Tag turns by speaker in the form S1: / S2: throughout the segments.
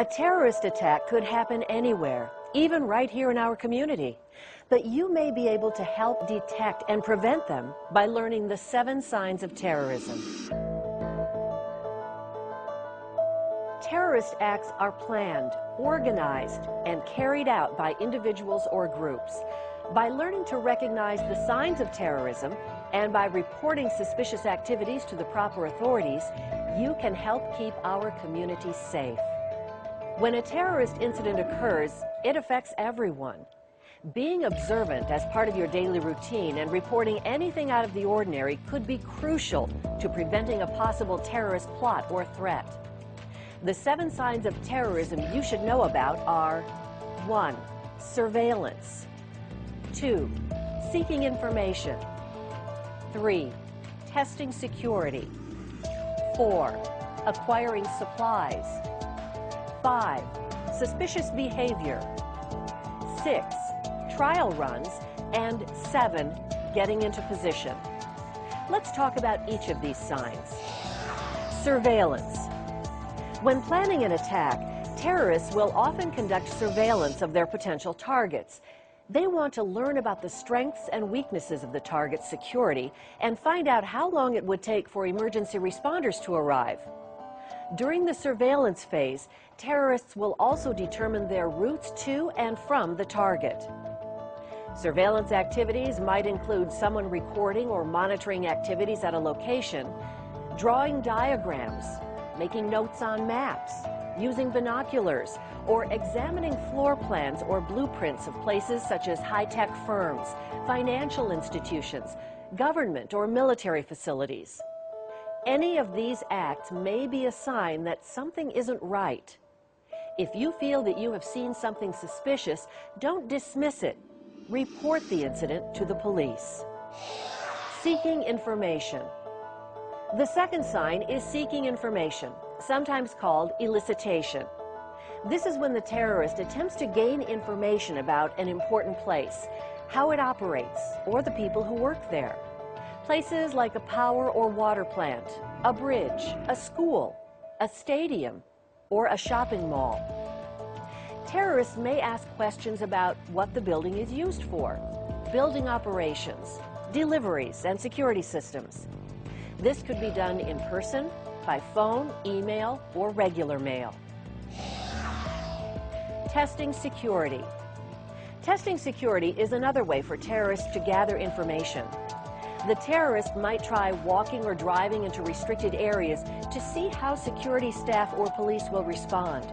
S1: A terrorist attack could happen anywhere, even right here in our community. But you may be able to help detect and prevent them by learning the 7 signs of terrorism. Terrorist acts are planned, organized, and carried out by individuals or groups. By learning to recognize the signs of terrorism and by reporting suspicious activities to the proper authorities, you can help keep our communities safe. When a terrorist incident occurs, it affects everyone. Being observant as part of your daily routine and reporting anything out of the ordinary could be crucial to preventing a possible terrorist plot or threat. The 7 signs of terrorism you should know about are: 1. Surveillance. 2. Seeking information. 3. Testing security. 4. Acquiring supplies. 5. Suspicious behavior. 6. Trial runs. And 7. Getting into position. Let's talk about each of these signs. Surveillance. When planning an attack, terrorists will often conduct surveillance of their potential targets. They want to learn about the strengths and weaknesses of the target's security and find out how long it would take for emergency responders to arrive. During the surveillance phase, terrorists will also determine their routes to and from the target. Surveillance activities might include someone recording or monitoring activities at a location, drawing diagrams, making notes on maps, using binoculars, or examining floor plans or blueprints of places such as high-tech firms, financial institutions, government or military facilities. Any of these acts may be a sign that something isn't right. If you feel that you have seen something suspicious, don't dismiss it. Report the incident to the police. Seeking information. The second sign is seeking information, sometimes called elicitation. This is when the terrorist attempts to gain information about an important place, how it operates, or the people who work there. Places like a power or water plant, a bridge, a school, a stadium, or a shopping mall. Terrorists may ask questions about what the building is used for, building operations, deliveries, and security systems. This could be done in person, by phone, email, or regular mail. Testing security. Testing security is another way for terrorists to gather information. The terrorist might try walking or driving into restricted areas to see how security staff or police will respond.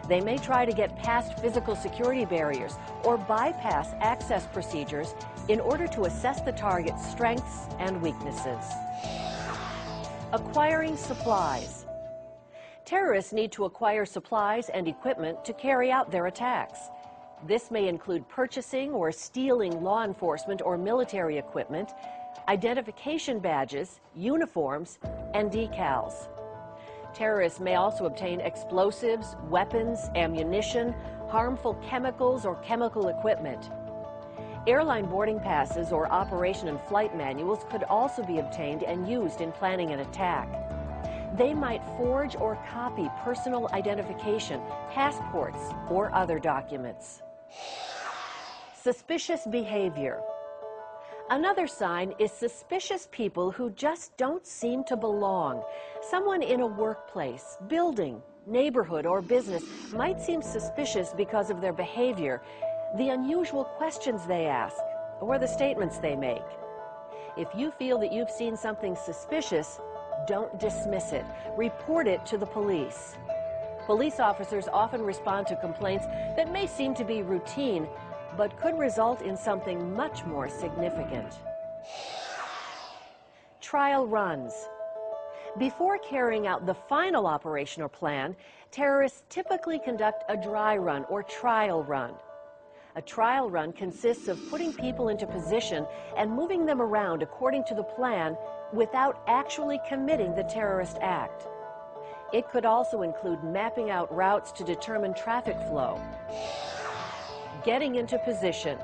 S1: They may try to get past physical security barriers or bypass access procedures in order to assess the target's strengths and weaknesses. Acquiring supplies. Terrorists need to acquire supplies and equipment to carry out their attacks. This may include purchasing or stealing law enforcement or military equipment, identification badges, uniforms, and decals. Terrorists may also obtain explosives, weapons, ammunition, harmful chemicals, or chemical equipment. Airline boarding passes or operation and flight manuals could also be obtained and used in planning an attack. They might forge or copy personal identification, passports, or other documents. Suspicious behavior. Another sign is suspicious people who just don't seem to belong. Someone in a workplace, building, neighborhood, or business might seem suspicious because of their behavior, the unusual questions they ask, or the statements they make. If you feel that you've seen something suspicious, don't dismiss it. Report it to the police. Police officers often respond to complaints that may seem to be routine, but could result in something much more significant. Trial runs. Before carrying out the final operation or plan, terrorists typically conduct a dry run or trial run. A trial run consists of putting people into position and moving them around according to the plan without actually committing the terrorist act. It could also include mapping out routes to determine traffic flow. Getting into position.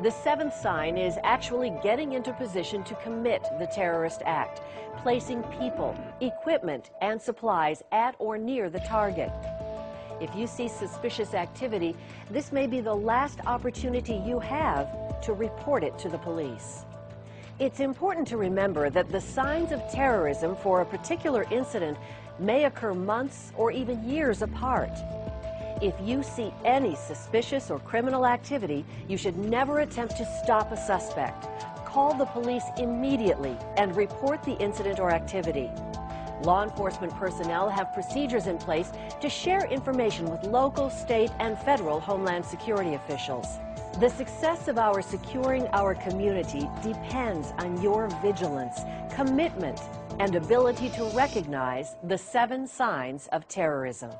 S1: The 7th sign is actually getting into position to commit the terrorist act, placing people, equipment, and supplies at or near the target. If you see suspicious activity, this may be the last opportunity you have to report it to the police. It's important to remember that the signs of terrorism for a particular incident may occur months or even years apart. If you see any suspicious or criminal activity, you should never attempt to stop a suspect. Call the police immediately and report the incident or activity. Law enforcement personnel have procedures in place to share information with local, state, and federal Homeland Security officials. The success of our securing our community depends on your vigilance, commitment, and ability to recognize the 7 signs of terrorism.